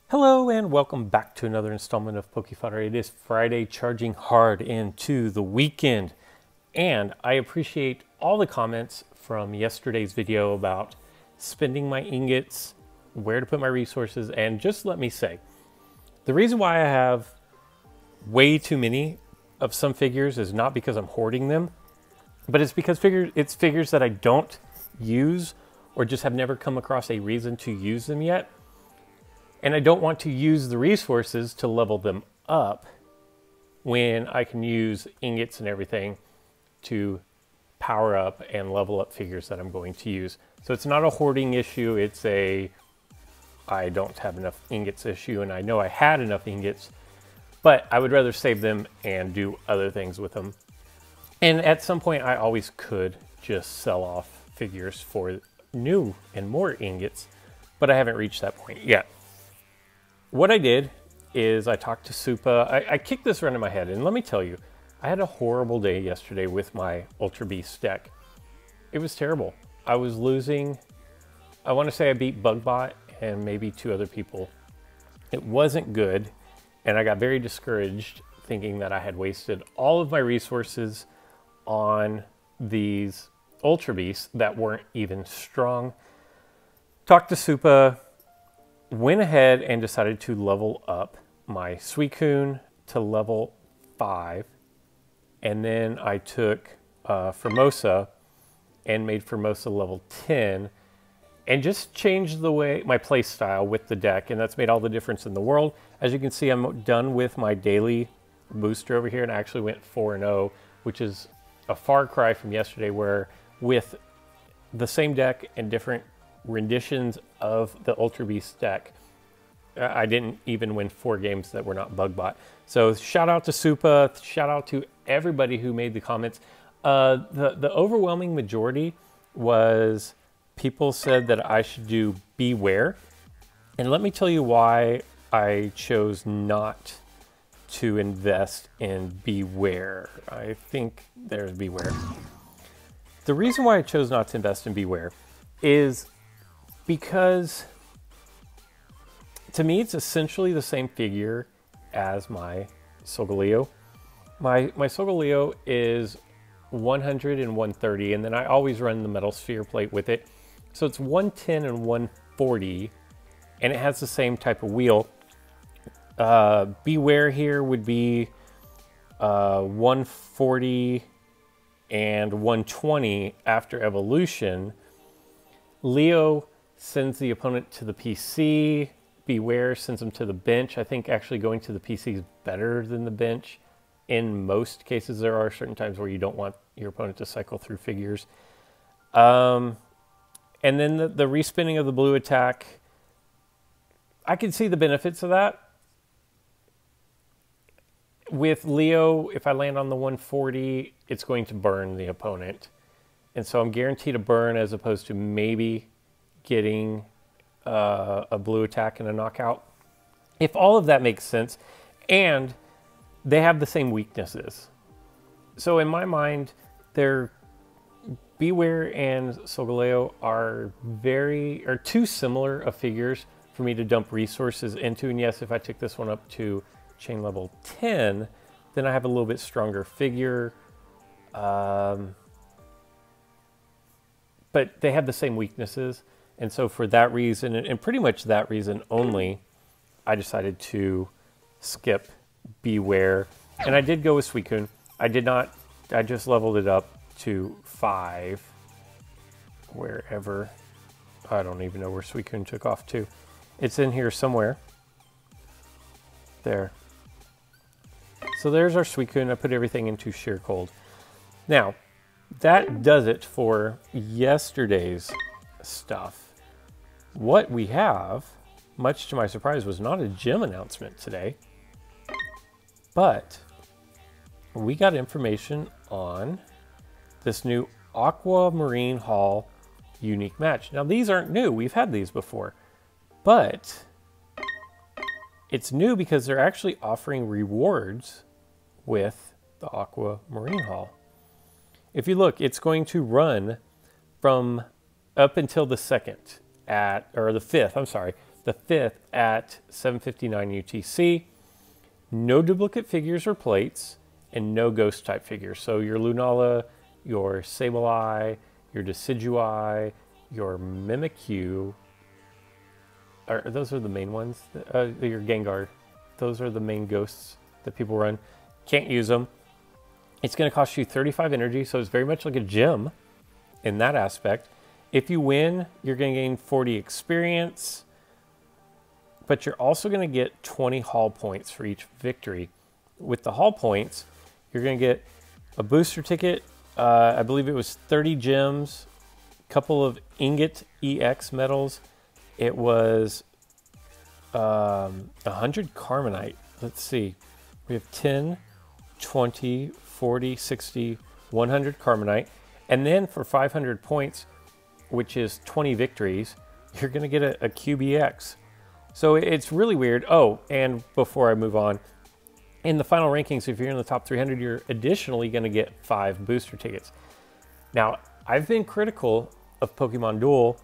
Hello and welcome back to another installment of Pokefodder. It is Friday, charging hard into the weekend. And I appreciate all the comments from yesterday's video about spending my ingots, where to put my resources, and just let me say, the reason why I have way too many of some figures is not because I'm hoarding them, but it's because it's figures that I don't use or just have never come across a reason to use them yet. And I don't want to use the resources to level them up when I can use ingots and everything to power up and level up figures that I'm going to use. So it's not a hoarding issue, it's a I don't have enough ingots issue, and I know I had enough ingots, but I would rather save them and do other things with them. And at some point I always could just sell off figures for new and more ingots, but I haven't reached that point yet. What I did is I talked to Supa. I kicked this around in my head, and let me tell you, I had a horrible day yesterday with my Ultra Beast deck. It was terrible. I was losing. I want to say I beat Bugbot and maybe two other people. It wasn't good, and I got very discouraged thinking that I had wasted all of my resources on these Ultra Beasts that weren't even strong. Talked to Supa. Went ahead and decided to level up my Suicune to level 5. And then I took Formosa and made Formosa level 10 and just changed the way my play style with the deck. And that's made all the difference in the world. As you can see, I'm done with my daily booster over here, and I actually went 4-0, which is a far cry from yesterday, where with the same deck and different renditions of the Ultra Beast deck, I didn't even win 4 games that were not Bugbot. So shout out to Supa, shout out to everybody who made the comments. The overwhelming majority was people said that I should do Beware. And let me tell you why I chose not to invest in Beware. I think there's Beware. The reason why I chose not to invest in Beware is because to me it's essentially the same figure as my Solgaleo. My Solgaleo is 100 and 130, and then I always run the metal sphere plate with it. So it's 110 and 140, and it has the same type of wheel. Beware here would be 140 and 120 after evolution. Leo sends the opponent to the PC. Beware sends them to the bench. I think actually going to the PC is better than the bench. In most cases, there are certain times where you don't want your opponent to cycle through figures. And then the respinning of the blue attack, I can see the benefits of that. With Leo, if I land on the 140, it's going to burn the opponent. And so I'm guaranteed a burn as opposed to maybe getting a blue attack and a knockout. If all of that makes sense, and they have the same weaknesses. So in my mind, Beware and Solgaleo are too similar of figures for me to dump resources into. And yes, if I took this one up to chain level 10, then I have a little bit stronger figure. But they have the same weaknesses. And so for that reason, and pretty much that reason only, I decided to skip Beware. And I did go with Suicune. I just leveled it up to 5. Wherever. I don't even know where Suicune took off to. It's in here somewhere. There. So there's our Suicune. I put everything into Sheer Cold. Now, that does it for yesterday's stuff. What we have, much to my surprise, was not a gym announcement today, but we got information on this new Aquamarine Hall unique match. Now, these aren't new. We've had these before, but it's new because they're actually offering rewards with the Aquamarine Hall. If you look, it's going to run from up until the 2nd or the 5th, I'm sorry, the 5th at 7:59 UTC. No duplicate figures or plates, and no ghost type figures. So your Lunala, your Sableye, your Decidueye, your Mimikyu, those are the main ones. Your Gengar, those are the main ghosts that people run. Can't use them. It's going to cost you 35 energy, so it's very much like a gym in that aspect. If you win, you're going to gain 40 experience, but you're also going to get 20 Hall points for each victory. With the Hall points, you're going to get a booster ticket. I believe it was 30 gems, a couple of Ingot EX medals. It was 100 Carmonite. Let's see. We have 10, 20, 40, 60, 100 Carmonite. And then for 500 points, which is 20 victories, you're going to get a QBX. So it's really weird. Oh, and before I move on, in the final rankings, if you're in the top 300, you're additionally going to get 5 booster tickets. Now, I've been critical of Pokemon Duel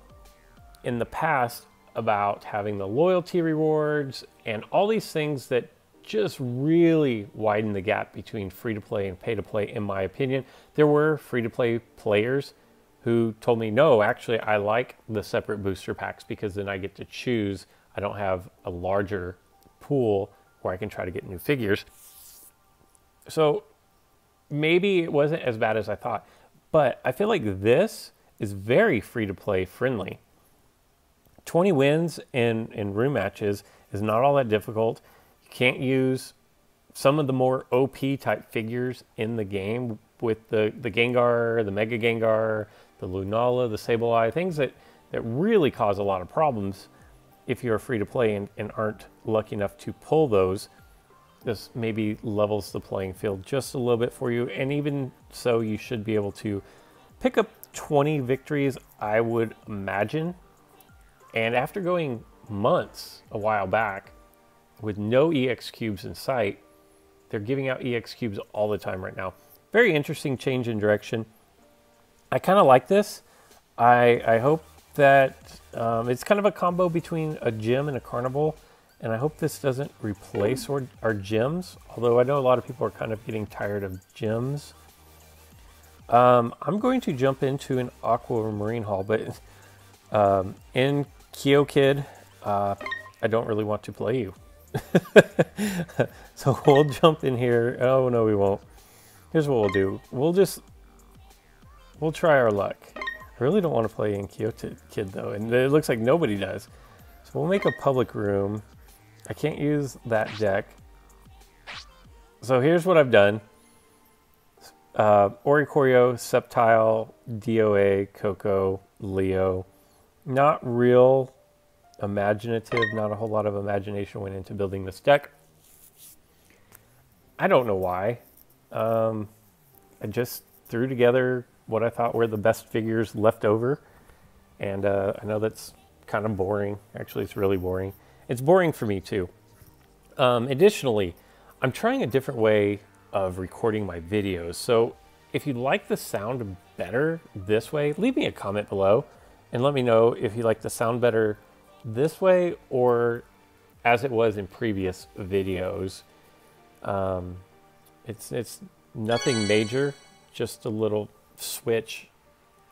in the past about having the loyalty rewards and all these things that just really widen the gap between free-to-play and pay-to-play, in my opinion. There were free-to-play players who told me, no, actually, I like the separate booster packs because then I get to choose. I don't have a larger pool where I can try to get new figures. So maybe it wasn't as bad as I thought, but I feel like this is very free-to-play friendly. 20 wins in room matches is not all that difficult. You can't use some of the more OP type figures in the game with the Gengar, the Mega Gengar, the Lunala, the Sableye, things that really cause a lot of problems if you're free to play and aren't lucky enough to pull those. This maybe levels the playing field just a little bit for you. And even so, you should be able to pick up 20 victories, I would imagine. And after going months a while back with no EX cubes in sight, they're giving out EX cubes all the time right now. Very interesting change in direction. I kind of like this. I hope that it's kind of a combo between a gym and a carnival. And I hope this doesn't replace our gyms, although I know a lot of people are kind of getting tired of gyms. I'm going to jump into an Aquamarine Hall, but in Kyo Kid, I don't really want to play you. So we'll jump in here. Oh, no, we won't. Here's what we'll do. We'll try our luck. I really don't want to play in Kyo Kid, though, and it looks like nobody does. So we'll make a public room. I can't use that deck. So here's what I've done. Oricorio, Sceptile, DOA, Coco, Leo. Not real imaginative, not a whole lot of imagination went into building this deck. I don't know why. I just threw together what I thought were the best figures left over. And I know that's kind of boring. Actually, it's really boring. It's boring for me too. Additionally, I'm trying a different way of recording my videos. So if you like the sound better this way, leave me a comment below and let me know if you like the sound better this way or as it was in previous videos. It's nothing major, just a little switch.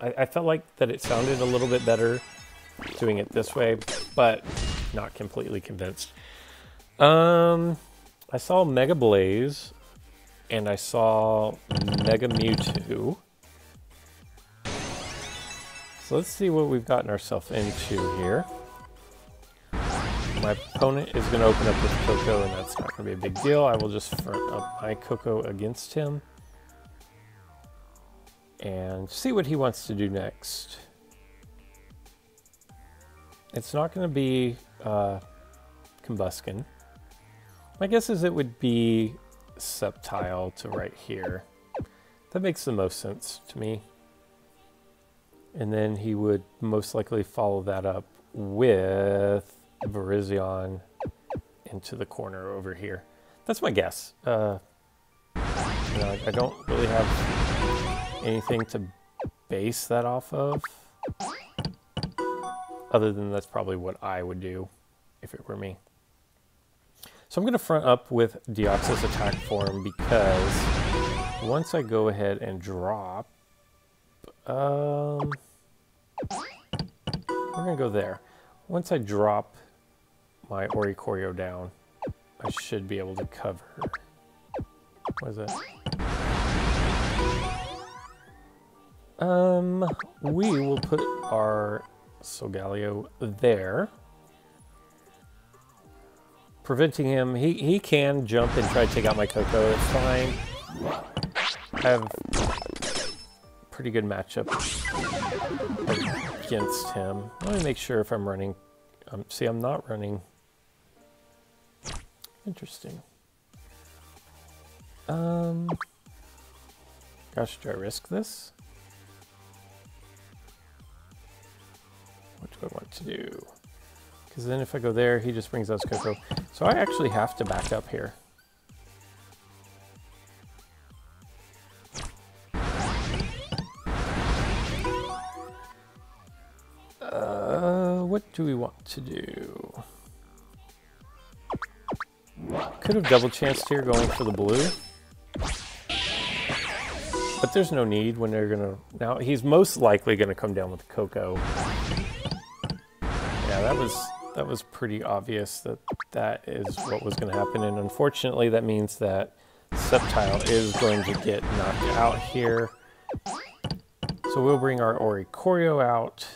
I felt like that it sounded a little bit better doing it this way, but not completely convinced. I saw Mega Blaze and I saw Mega Mewtwo. So let's see what we've gotten ourselves into here. My opponent is going to open up with Coco, and that's not going to be a big deal. I will just front up my Coco against him and see what he wants to do next. It's not going to be Combuskin. My guess is it would be Sceptile to right here. That makes the most sense to me. And then he would most likely follow that up with Virizion into the corner over here. That's my guess. I don't really have anything to base that off of, other than that's probably what I would do. if it were me. So I'm going to front up with Deoxys attack form because once I go ahead and drop, we're going to go there. Once I drop my Oricorio down, I should be able to cover. What is it? We will put our Solgaleo there, preventing him. He can jump and try to take out my Coco. It's fine. I have pretty good matchup against him. Let me make sure if I'm running. See, I'm not running. Interesting. Gosh, do I risk this? What do I want to do? Because then if I go there, he just brings out his Coco. So I actually have to back up here. What do we want to do? Could have double chanced here going for the blue. But there's no need when they're gonna... Now, he's most likely gonna come down with Coco. Yeah, that was pretty obvious that is what was gonna happen. And unfortunately, that means that Sceptile is going to get knocked out here. So we'll bring our Oricorio out.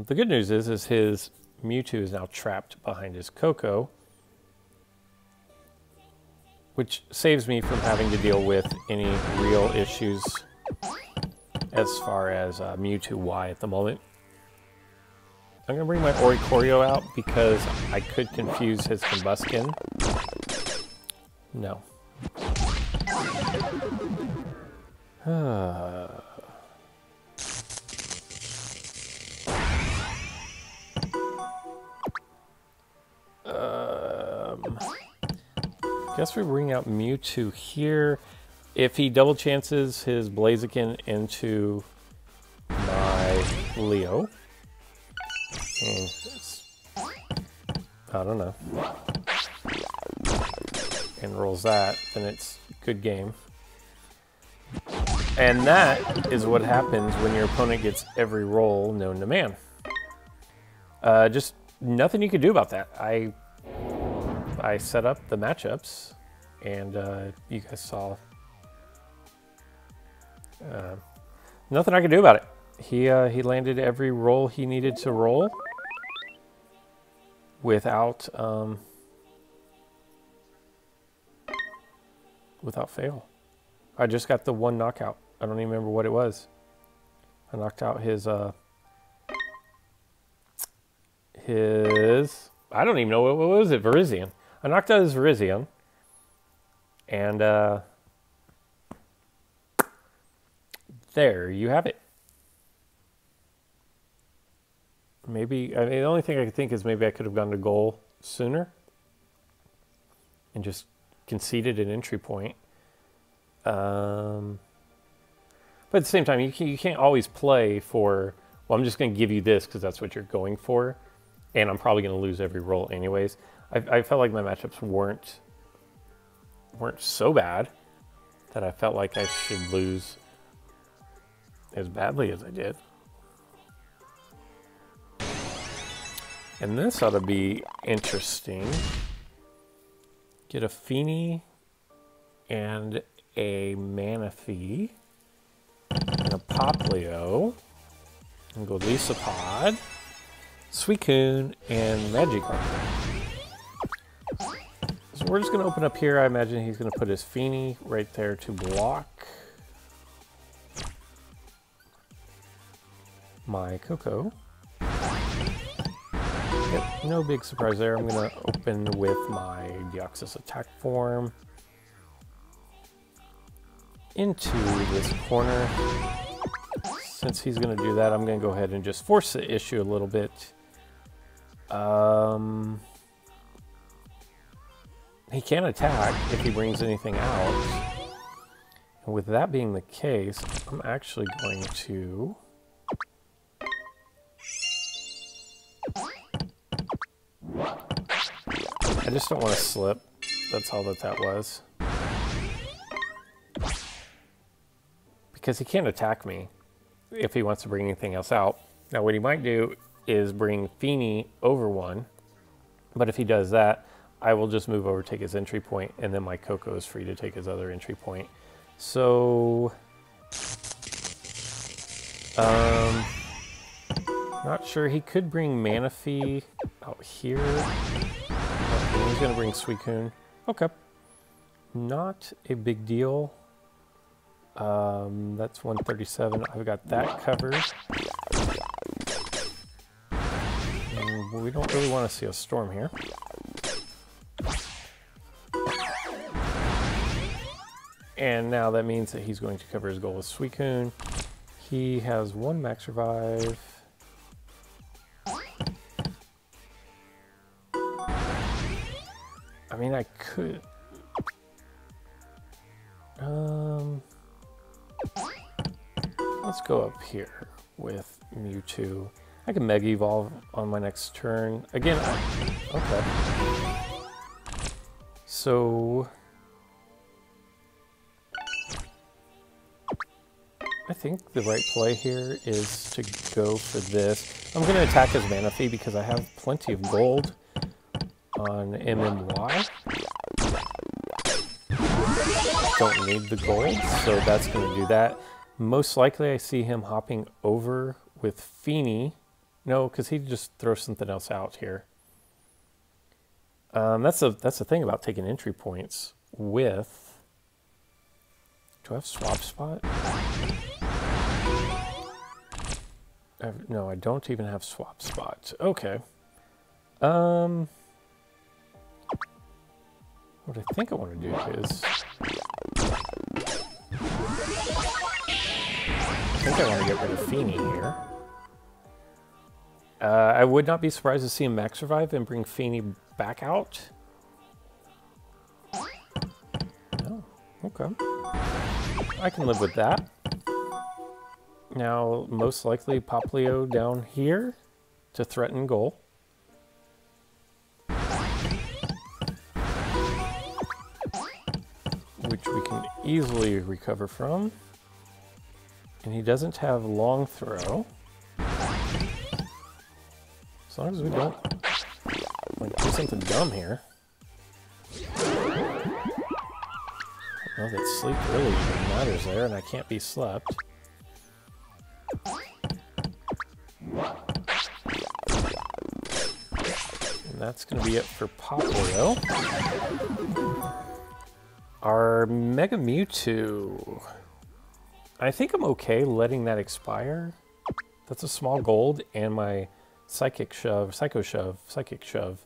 The good news is his Mewtwo is now trapped behind his Coco, which saves me from having to deal with any real issues as far as Mewtwo Y at the moment. I'm going to bring my Oricorio out because I could confuse his Combuskin. No. Guess we bring out Mewtwo here. If he double chances his Blaziken into my Leo, I don't know, and rolls that, then it's good game. And that is what happens when your opponent gets every roll known to man. Just nothing you can do about that. I set up the matchups, and you guys saw. Nothing I could do about it. He landed every roll he needed to roll without fail. I just got the one knockout. I don't even remember what it was. I knocked out his I don't even know what was it, Virizion. I knocked out his Virizion, and there you have it. Maybe, I mean, the only thing I could think is maybe I could have gone to goal sooner and just conceded an entry point. But at the same time, you can't always play for, well, I'm just going to give you this because that's what you're going for, and I'm probably going to lose every roll anyways. I felt like my matchups weren't so bad that I felt like I should lose as badly as I did. And this ought to be interesting. Get a Feeny and a Manaphy and a Poplio, and go Lisapod, Suicune, and Magikarp. So we're just going to open up here. I imagine he's going to put his Feeny right there to block my Coco. Yep, no big surprise there. I'm going to open with my Deoxys attack form into this corner. Since he's going to do that, I'm going to go ahead and just force the issue a little bit. He can attack if he brings anything out. And with that being the case, I'm actually going to just don't want to slip. That's all that was. Because he can't attack me if he wants to bring anything else out. Now what he might do is bring Feeney over one. But if he does that, I will just move over, take his entry point, and then my Coco is free to take his other entry point. So, not sure. He could bring Manaphy out here. Okay, he's going to bring Suicune. Okay. Not a big deal. That's 137. I've got that covered. We don't really want to see a storm here. And now that means that he's going to cover his goal with Suicune. He has 1 max revive. I mean, I could... let's go up here with Mewtwo. I can Mega Evolve on my next turn. Again, okay. So... I think the right play here is to go for this. I'm going to attack his Manaphy because I have plenty of gold on MMY. Don't need the gold, so that's going to do that. Most likely I see him hopping over with Feeney. No, because he just throws something else out here. That's the thing about taking entry points with... Do I have Swap Spot? No, I don't even have Swap Spot. Okay. What I think I want to do is... I think I want to get rid of Feeney here. I would not be surprised to see him max revive and bring Feeney back out. No, okay. I can live with that. Now, most likely Poplio down here to threaten goal. Which we can easily recover from. And he doesn't have long throw. As long as we don't like do something dumb here. Well, that sleep really even matters there, and I can't be slept. And that's going to be it for Poplio. Our Mega Mewtwo. I think I'm okay letting that expire. That's a small gold, and my Psycho Shove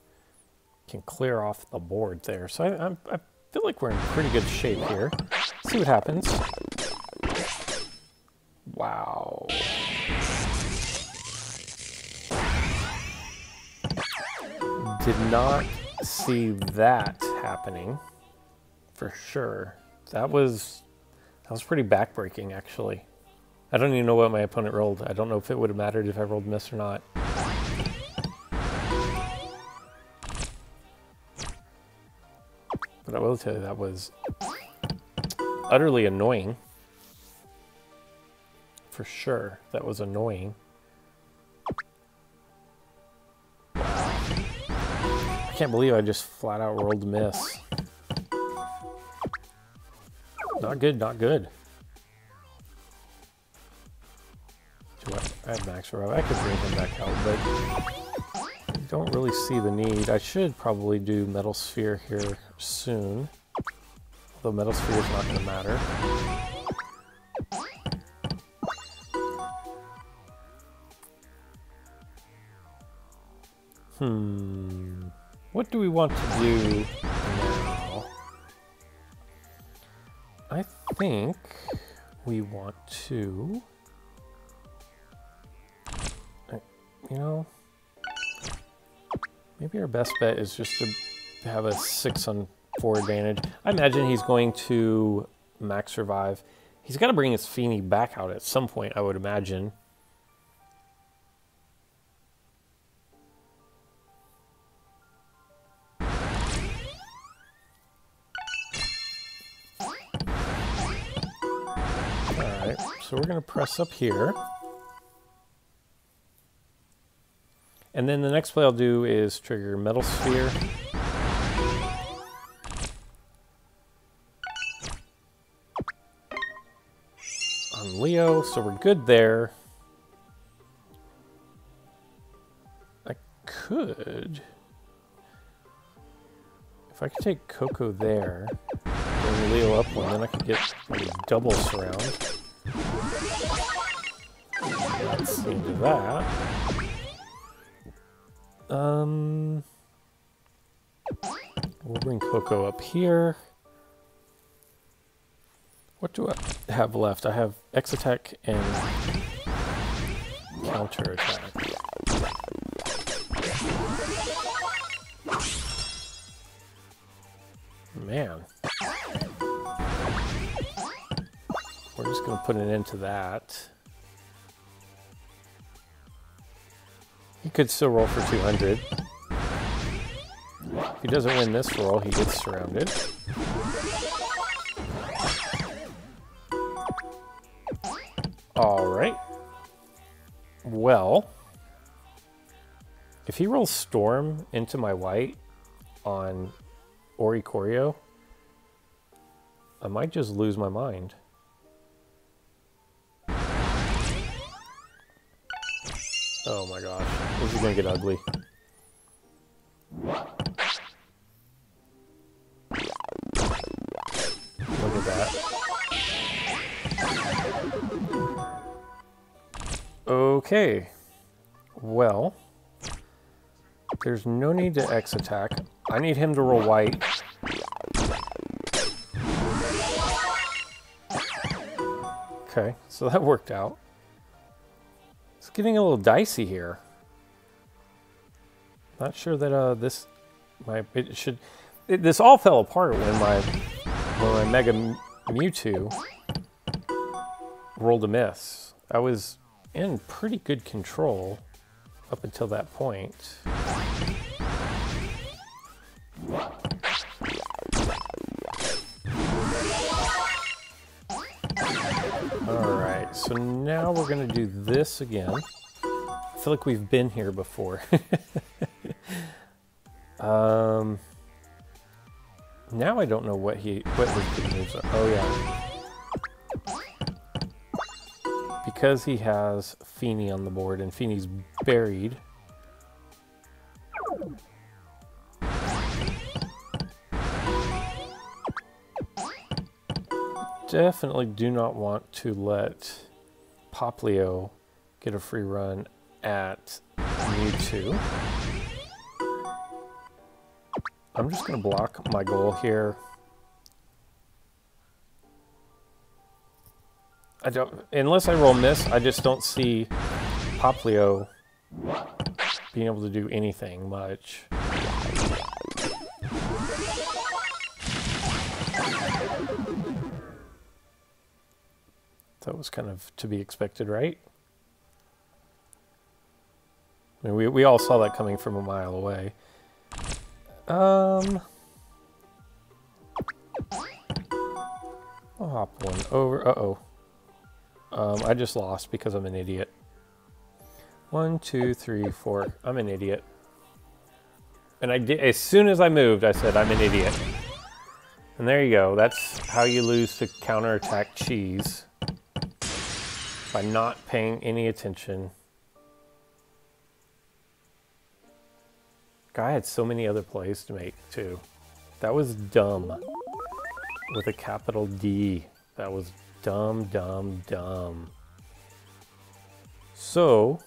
can clear off the board there. So I feel like we're in pretty good shape here. Let's see what happens. Wow. Did not see that happening for sure. That was pretty backbreaking, actually. I don't even know what my opponent rolled. I don't know if it would have mattered if I rolled miss or not. But I will tell you, that was utterly annoying. For sure, that was annoying. Wow. I can't believe I just flat out rolled miss. Not good, not good. I have max revive. I could bring him back out, but I don't really see the need. I should probably do Metal Sphere here soon. Although Metal Sphere is not going to matter. What do we want to do now? I think we want to... You know, maybe our best bet is just to have a 6-on-4 advantage. I imagine he's going to max revive. He's got to bring his Feeney back out at some point, I would imagine. So we're going to press up here. And then the next play I'll do is trigger Metal Sphere. On Leo, so we're good there. I could... If I could take Coco there, bring Leo up one, then I could get a double surround. Let's into that. We'll bring Coco up here. What do I have left? I have X attack and counter attack. Man. We're just going to put an end to that. He could still roll for 200. If he doesn't win this roll, he gets surrounded. Alright. Well, if he rolls Storm into my white on Ori Choreo, I might just lose my mind. Oh my gosh, this is gonna get ugly. Look at that. Okay, well, there's no need to X attack. I need him to roll white. Okay, so that worked out. It's getting a little dicey here. Not sure that this all fell apart when my Mega Mewtwo rolled a miss. I was in pretty good control up until that point. Alright, so now we're going to do this again. I feel like we've been here before. Now I don't know what his good moves are. Oh yeah. Because he has Feeny on the board and Feeny's buried. Definitely do not want to let Poplio get a free run at Mewtwo. I'm just going to block my goal here. Unless I roll miss, I just don't see Poplio being able to do anything much. That was kind of to be expected, right? I mean, we all saw that coming from a mile away. I'll hop one over. Uh-oh. I just lost because I'm an idiot. 1, 2, 3, 4. I'm an idiot. And I did, as soon as I moved, I said I'm an idiot. And there you go. That's how you lose to counterattack cheese. By not paying any attention. Guy had so many other plays to make too. That was dumb. With a capital D. That was dumb, dumb, dumb. So,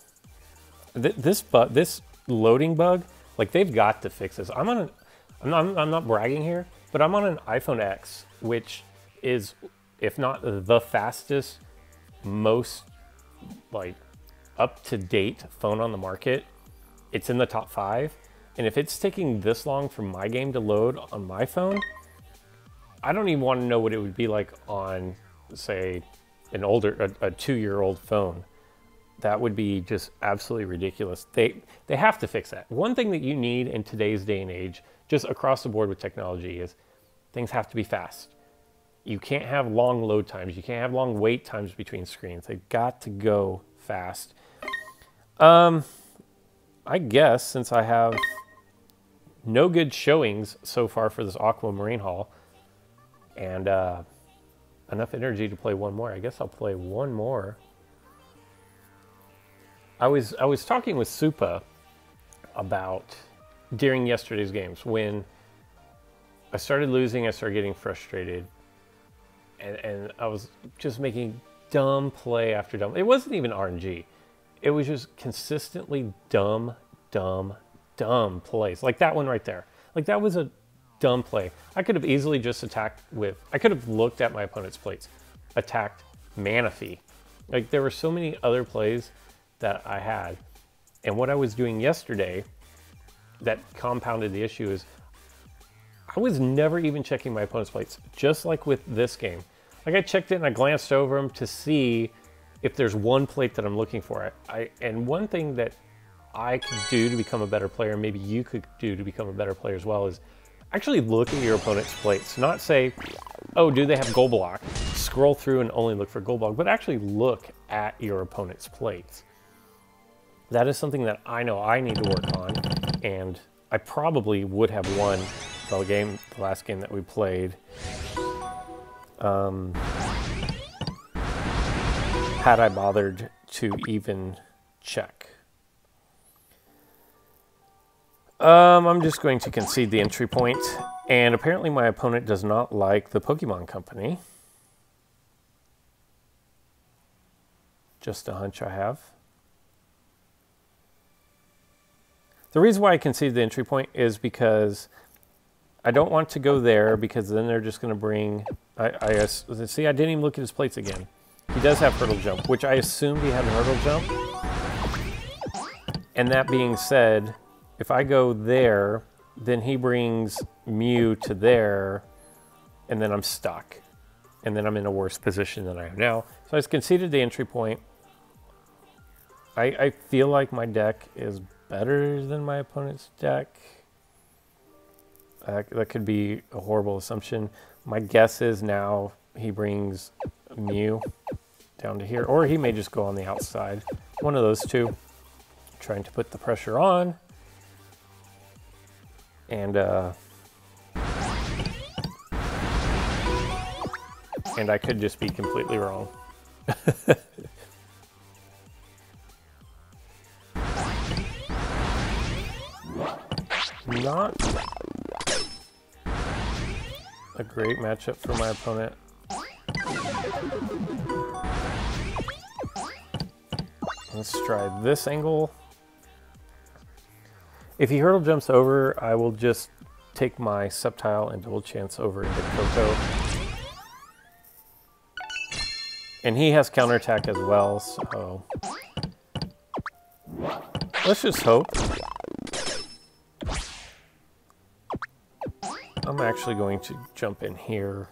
this loading bug, like they've got to fix this. I'm not bragging here, but I'm on an iPhone X, which is, if not the fastest, most like up-to-date phone on the market. It's in the top 5. And if it's taking this long for my game to load on my phone, I don't even want to know what it would be like on, say, a 2-year-old phone. That would be just absolutely ridiculous. They have to fix that. One thing that you need in today's day and age, just across the board with technology, is things have to be fast. You can't have long load times. You can't have long wait times between screens. They've got to go fast. I guess since I have no good showings so far for this Aquamarine Hall and enough energy to play one more, I guess I'll play one more. I was talking with Supa about during yesterday's games when I started losing, I started getting frustrated, and I was just making dumb play after dumb. It wasn't even RNG. It was just consistently dumb plays. Like that one right there. Like that was a dumb play. I could have easily just attacked with, I could have looked at my opponent's plates, attacked Manaphy. Like there were so many other plays that I had. And what I was doing yesterday that compounded the issue is I was never even checking my opponent's plates, just like with this game. Like I checked it and I glanced over them to see if there's one plate that I'm looking for. And one thing that I could do to become a better player, maybe you could do to become a better player as well, is actually look at your opponent's plates. Not say, oh, do they have gold block? Scroll through and only look for gold block, but actually look at your opponent's plates. That is something that I know I need to work on, and I probably would have won the last game that we played. Had I bothered to even check. I'm just going to concede the entry point, and apparently my opponent does not like the Pokemon Company. Just a hunch I have. The reason why I conceded the entry point is because I don't want to go there, because then they're just going to bring... see, I didn't even look at his plates again. He does have hurdle jump, which I assumed he had a hurdle jump. And that being said, if I go there, then he brings Mew to there, and then I'm stuck. And then I'm in a worse position than I am now. So I conceded the entry point. I feel like my deck is better than my opponent's deck. That could be a horrible assumption. My guess is now he brings Mew down to here, or he may just go on the outside. One of those two. Trying to put the pressure on. And I could just be completely wrong. Not a great matchup for my opponent. Let's try this angle. If he hurdle jumps over, I will just take my Sceptile and Double Chance over into Coco. And he has counterattack as well, so let's just hope. I'm actually going to jump in here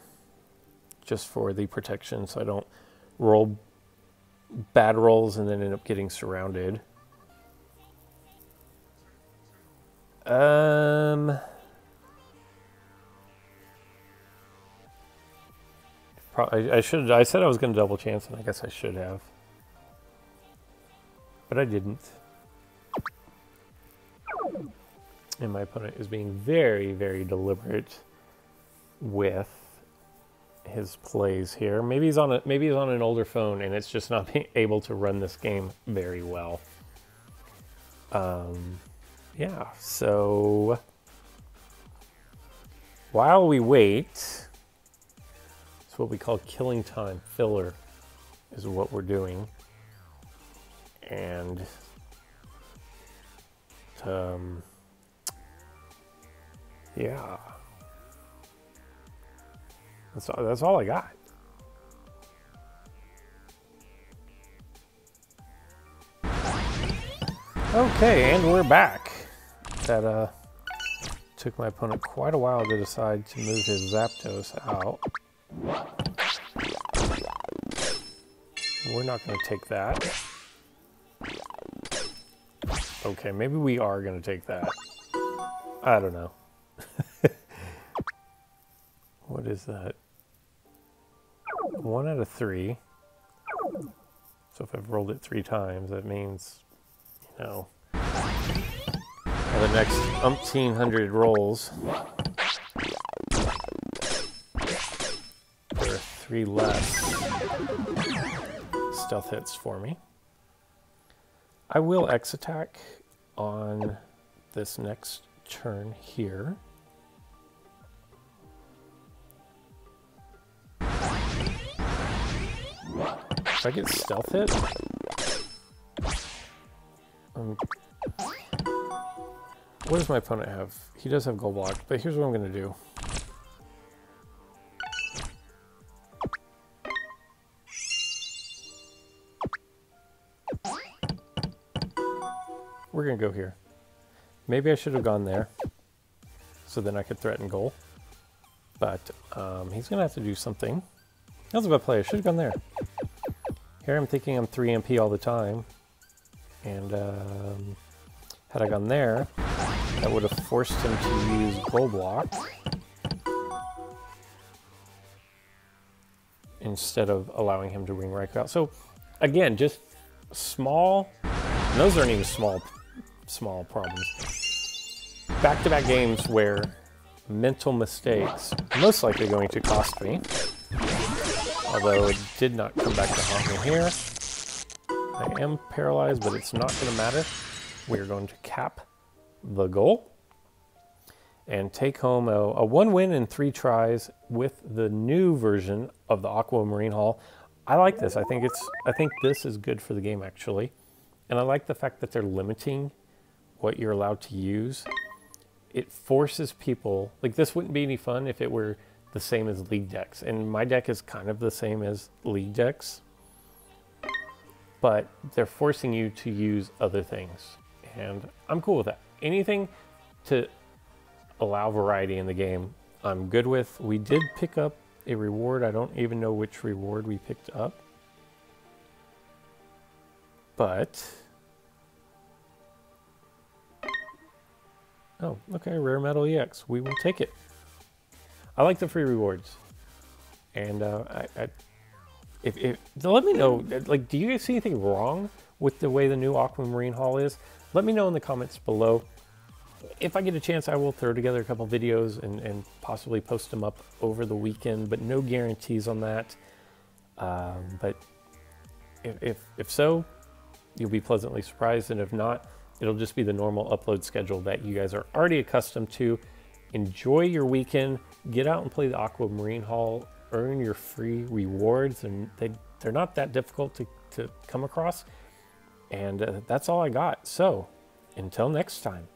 just for the protection so I don't roll bad rolls and then end up getting surrounded. I said I was going to double chance, and I guess I should have. But I didn't. And my opponent is being very, very deliberate with his plays here. Maybe he's on an older phone, and it's just not being able to run this game very well. Yeah, so while we wait, it's what we call killing time filler is what we're doing. And yeah, that's all I got. Okay, and we're back. That took my opponent quite a while to decide to move his Zapdos out. We're not going to take that. Okay, maybe we are going to take that. I don't know. What is that? 1 out of 3. So if I've rolled it 3 times, that means, you know, for the next umpteen hundred rolls, there are 3 less stealth hits for me. I will X attack on this next turn here. If I get stealth hit, what does my opponent have? He does have gold block, but here's what I'm going to do. We're going to go here. Maybe I should have gone there, so then I could threaten goal. But he's going to have to do something. That was a bad play. I should have gone there. Here I'm thinking I'm 3 MP all the time. And had I gone there, that would have forced him to use goal block instead of allowing him to wing right out. So again, just small, and those aren't even small problems. Back-to-back games where mental mistakes are most likely going to cost me. Although it did not come back to haunt me here. I am paralyzed, but it's not going to matter. We're going to cap the goal and take home a 1 win in 3 tries with the new version of the Aquamarine Hall. I like this. I think this is good for the game, actually. And I like the fact that they're limiting what you're allowed to use. It forces people, like this wouldn't be any fun if it were the same as League decks. And my deck is kind of the same as League decks. But they're forcing you to use other things. And I'm cool with that. Anything to allow variety in the game, I'm good with. We did pick up a reward. I don't even know which reward we picked up. But... oh, okay, Rare Metal EX. We will take it. I like the free rewards. And let me know, like, do you guys see anything wrong with the way the new Aquamarine Hall is? Let me know in the comments below. If I get a chance, I will throw together a couple videos and possibly post them up over the weekend, but no guarantees on that. But if so, you'll be pleasantly surprised, and if not, it'll just be the normal upload schedule that you guys are already accustomed to. Enjoy your weekend, get out and play the Aquamarine Hall, earn your free rewards, and they're not that difficult to come across. And that's all I got. So until next time.